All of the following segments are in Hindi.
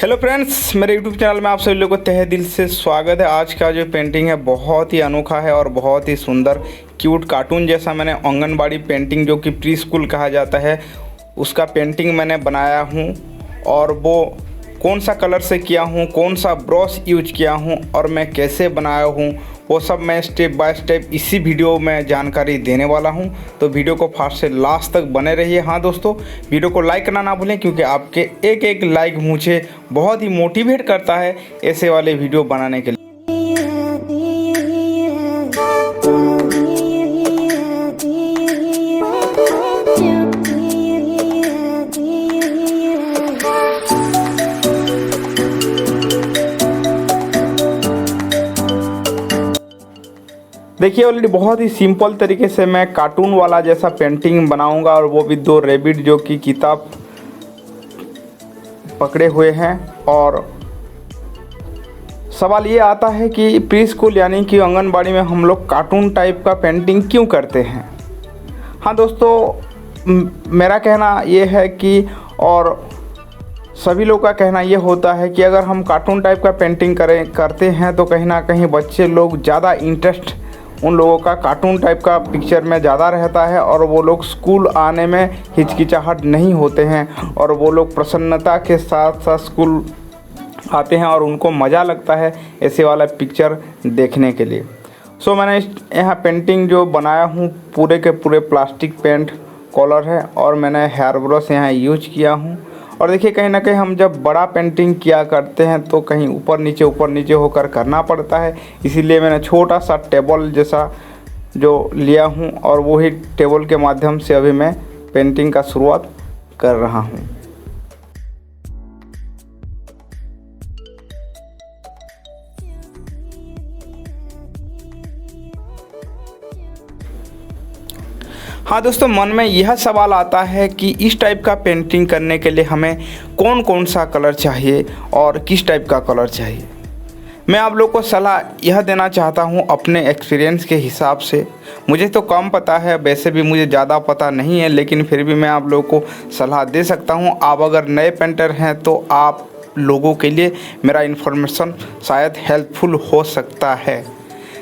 हेलो फ्रेंड्स, मेरे यूट्यूब चैनल में आप सभी लोगों को तहे दिल से स्वागत है। आज का जो पेंटिंग है बहुत ही अनोखा है और बहुत ही सुंदर क्यूट कार्टून जैसा मैंने आंगनबाड़ी पेंटिंग जो कि प्री स्कूल कहा जाता है उसका पेंटिंग मैंने बनाया हूँ। और वो कौन सा कलर से किया हूँ, कौन सा ब्रश यूज किया हूँ और मैं कैसे बनाया हूँ, वो सब मैं स्टेप बाय स्टेप इसी वीडियो में जानकारी देने वाला हूँ। तो वीडियो को फर्स्ट से लास्ट तक बने रहिए। हाँ दोस्तों, वीडियो को लाइक करना ना भूलें क्योंकि आपके एक एक लाइक मुझे बहुत ही मोटिवेट करता है ऐसे वाले वीडियो बनाने के लिए। देखिए ऑलरेडी बहुत ही सिंपल तरीके से मैं कार्टून वाला जैसा पेंटिंग बनाऊंगा और वो भी दो रैबिट जो कि किताब पकड़े हुए हैं। और सवाल ये आता है कि प्री स्कूल यानी कि आंगनबाड़ी में हम लोग कार्टून टाइप का पेंटिंग क्यों करते हैं। हाँ दोस्तों, मेरा कहना ये है कि और सभी लोग का कहना ये होता है कि अगर हम कार्टून टाइप का पेंटिंग करते हैं तो कहीं ना कहीं बच्चे लोग ज़्यादा इंटरेस्ट उन लोगों का कार्टून टाइप का पिक्चर में ज़्यादा रहता है और वो लोग स्कूल आने में हिचकिचाहट नहीं होते हैं और वो लोग प्रसन्नता के साथ साथ स्कूल आते हैं और उनको मज़ा लगता है ऐसे वाला पिक्चर देखने के लिए। सो मैंने यहाँ पेंटिंग जो बनाया हूँ पूरे के पूरे प्लास्टिक पेंट कलर है और मैंने हेयर ब्रश यहाँ यूज किया हूँ। और देखिए कहीं ना कहीं हम जब बड़ा पेंटिंग किया करते हैं तो कहीं ऊपर नीचे होकर करना पड़ता है, इसीलिए मैंने छोटा सा टेबल जैसा जो लिया हूँ और वही टेबल के माध्यम से अभी मैं पेंटिंग का शुरुआत कर रहा हूँ। हाँ दोस्तों, मन में यह सवाल आता है कि इस टाइप का पेंटिंग करने के लिए हमें कौन कौन सा कलर चाहिए और किस टाइप का कलर चाहिए। मैं आप लोग को सलाह यह देना चाहता हूँ अपने एक्सपीरियंस के हिसाब से। मुझे तो कम पता है, वैसे भी मुझे ज़्यादा पता नहीं है, लेकिन फिर भी मैं आप लोग को सलाह दे सकता हूँ। आप अगर नए पेंटर हैं तो आप लोगों के लिए मेरा इन्फॉर्मेशन शायद हेल्पफुल हो सकता है।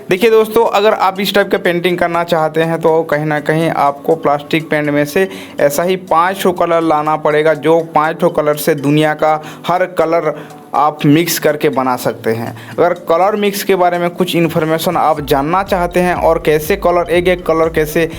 देखिए दोस्तों, अगर आप इस टाइप का पेंटिंग करना चाहते हैं तो कहीं ना कहीं आपको प्लास्टिक पेंट में से ऐसा ही 5 कलर लाना पड़ेगा, जो 5 कलर से दुनिया का हर कलर आप मिक्स करके बना सकते हैं। अगर कलर मिक्स के बारे में कुछ इन्फॉर्मेशन आप जानना चाहते हैं और कैसे कलर एक कलर कैसे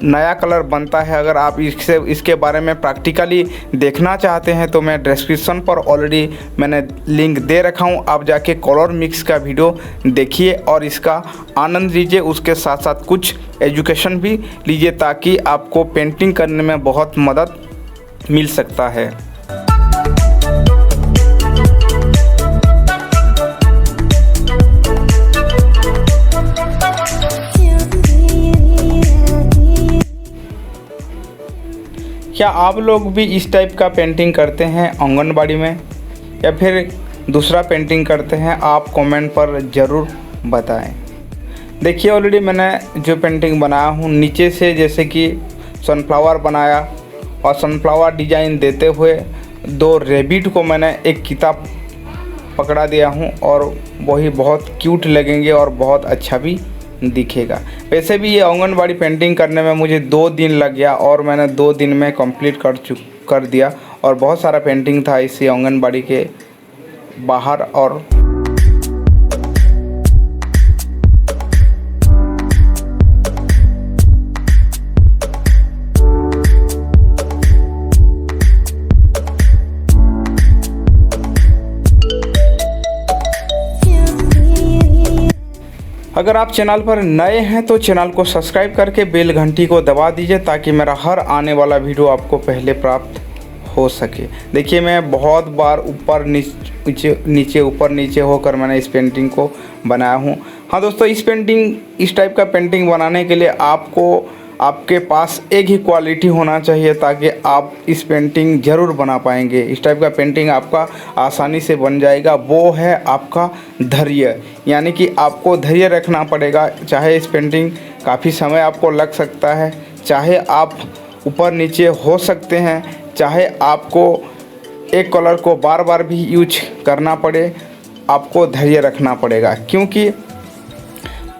नया कलर बनता है, अगर आप इसके बारे में प्रैक्टिकली देखना चाहते हैं तो मैं डिस्क्रिप्शन पर ऑलरेडी मैंने लिंक दे रखा हूं। आप जाके कलर मिक्स का वीडियो देखिए और इसका आनंद लीजिए, उसके साथ साथ कुछ एजुकेशन भी लीजिए ताकि आपको पेंटिंग करने में बहुत मदद मिल सकता है। क्या आप लोग भी इस टाइप का पेंटिंग करते हैं आंगनबाड़ी में या फिर दूसरा पेंटिंग करते हैं? आप कमेंट पर ज़रूर बताएं। देखिए ऑलरेडी मैंने जो पेंटिंग बनाया हूँ नीचे से जैसे कि सनफ्लावर बनाया और सनफ्लावर डिजाइन देते हुए 2 रैबिट को मैंने एक किताब पकड़ा दिया हूँ और वही बहुत क्यूट लगेंगे और बहुत अच्छा भी दिखेगा। वैसे भी ये आंगनबाड़ी पेंटिंग करने में मुझे 2 दिन लग गया और मैंने 2 दिन में कंप्लीट कर दिया और बहुत सारा पेंटिंग था इसी आंगनबाड़ी के बाहर। और अगर आप चैनल पर नए हैं तो चैनल को सब्सक्राइब करके बेल घंटी को दबा दीजिए ताकि मेरा हर आने वाला वीडियो आपको पहले प्राप्त हो सके। देखिए मैं बहुत बार ऊपर नीचे होकर मैंने इस पेंटिंग को बनाया हूँ। हाँ दोस्तों, इस टाइप का पेंटिंग बनाने के लिए आपके पास एक ही क्वालिटी होना चाहिए ताकि आप इस पेंटिंग ज़रूर बना पाएंगे। इस टाइप का पेंटिंग आपका आसानी से बन जाएगा, वो है आपका धैर्य। यानी कि आपको धैर्य रखना पड़ेगा। चाहे इस पेंटिंग काफ़ी समय आपको लग सकता है, चाहे आप ऊपर नीचे हो सकते हैं, चाहे आपको एक कलर को बार बार भी यूज करना पड़े, आपको धैर्य रखना पड़ेगा, क्योंकि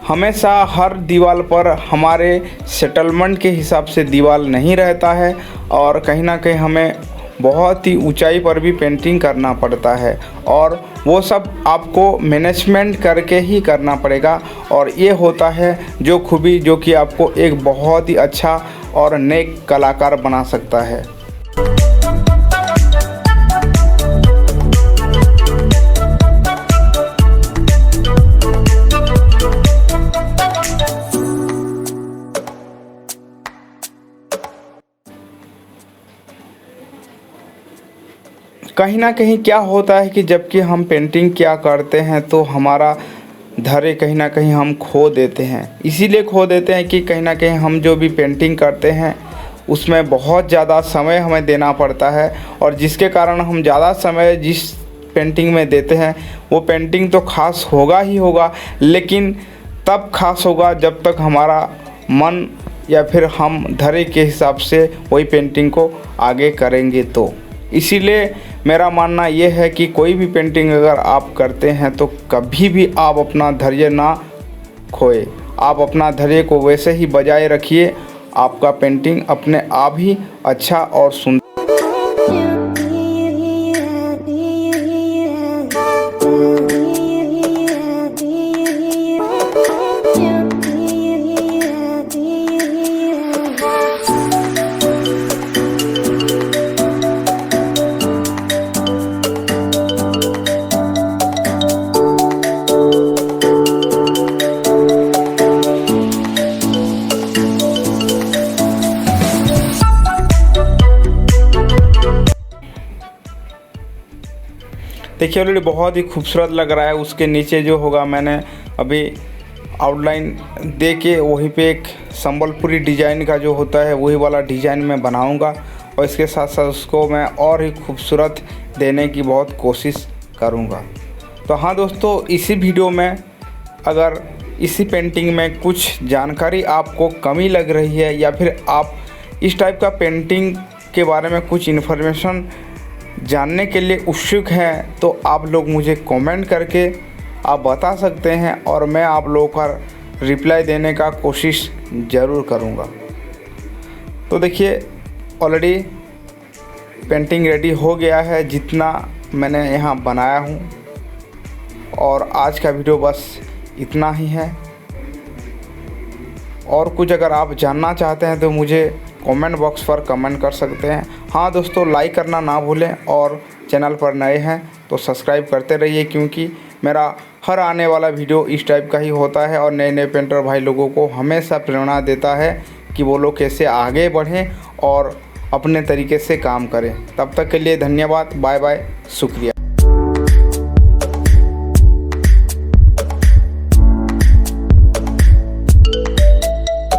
हमेशा हर दीवार पर हमारे सेटलमेंट के हिसाब से दीवार नहीं रहता है और कहीं ना कहीं हमें बहुत ही ऊंचाई पर भी पेंटिंग करना पड़ता है और वो सब आपको मैनेजमेंट करके ही करना पड़ेगा। और ये होता है जो खूबी जो कि आपको एक बहुत ही अच्छा और नेक कलाकार बना सकता है। कहीं ना कहीं क्या होता है कि जबकि हम पेंटिंग क्या करते हैं तो हमारा धैर्य कहीं ना कहीं हम खो देते हैं। इसीलिए खो देते हैं कि कहीं ना कहीं हम जो भी पेंटिंग करते हैं उसमें बहुत ज़्यादा समय हमें देना पड़ता है और जिसके कारण हम ज़्यादा समय जिस पेंटिंग में देते हैं वो पेंटिंग तो ख़ास होगा ही होगा, लेकिन तब ख़ास होगा जब तक हमारा मन या फिर हम धैर्य के हिसाब से वही पेंटिंग को आगे करेंगे तो। इसीलिए मेरा मानना ये है कि कोई भी पेंटिंग अगर आप करते हैं तो कभी भी आप अपना धैर्य ना खोए, आप अपना धैर्य को वैसे ही बजाय रखिए, आपका पेंटिंग अपने आप ही अच्छा और सुंदर। देखिए ऑलरेडी बहुत ही खूबसूरत लग रहा है। उसके नीचे जो होगा मैंने अभी आउटलाइन दे के वहीं पे एक संबलपुरी डिज़ाइन का जो होता है वही वाला डिज़ाइन मैं बनाऊंगा और इसके साथ साथ उसको मैं और ही खूबसूरत देने की बहुत कोशिश करूंगा। तो हाँ दोस्तों, इसी वीडियो में अगर इसी पेंटिंग में कुछ जानकारी आपको कमी लग रही है या फिर आप इस टाइप का पेंटिंग के बारे में कुछ इन्फॉर्मेशन जानने के लिए उत्सुक हैं तो आप लोग मुझे कमेंट करके आप बता सकते हैं और मैं आप लोगों का रिप्लाई देने का कोशिश ज़रूर करूँगा। तो देखिए ऑलरेडी पेंटिंग रेडी हो गया है जितना मैंने यहाँ बनाया हूँ और आज का वीडियो बस इतना ही है। और कुछ अगर आप जानना चाहते हैं तो मुझे कमेंट बॉक्स पर कमेंट कर सकते हैं। हाँ दोस्तों, लाइक करना ना भूलें और चैनल पर नए हैं तो सब्सक्राइब करते रहिए, क्योंकि मेरा हर आने वाला वीडियो इस टाइप का ही होता है और नए नए पेंटर भाई लोगों को हमेशा प्रेरणा देता है कि वो लोग कैसे आगे बढ़ें और अपने तरीके से काम करें। तब तक के लिए धन्यवाद, बाय बाय, शुक्रिया।